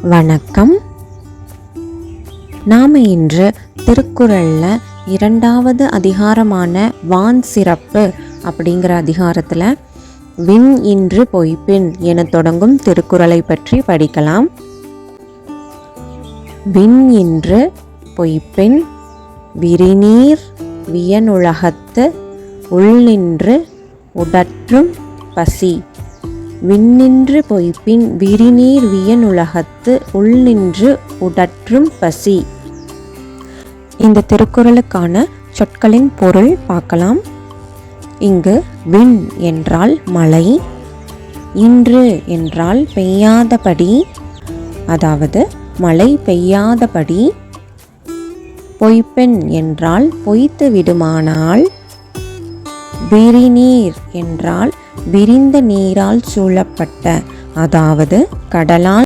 வணக்கம். நாம் இன்று திருக்குறளில் 2வது அதிகாரமான வான் சிறப்பு அப்படிங்கிற அதிகாரத்தில் விண் இன்று பொய்ப்பின் என தொடங்கும் திருக்குறளை பற்றி படிக்கலாம். விண் இன்று பொய்ப்பின் விரிநீர் வியனுலகத்து உள்நின்று உடற்றும் பசி. விண்ணின்று பொய்ப்பின் விரிநீர் வியனுலகத்து உள்நின்று உடற்றும் பசி. இந்த திருக்குறளுக்கான சொற்களின் பொருள் பார்க்கலாம். இங்கு விண் என்றால் மழை, இன்று என்றால் பெய்யாதபடி, அதாவது மழை பெய்யாதபடி, பொய்ப்பெண் என்றால் பொய்த்து விடுமானால், விரிநீர் என்றால் விரிந்த நீரால் சூழப்பட்ட, அதாவது கடலால்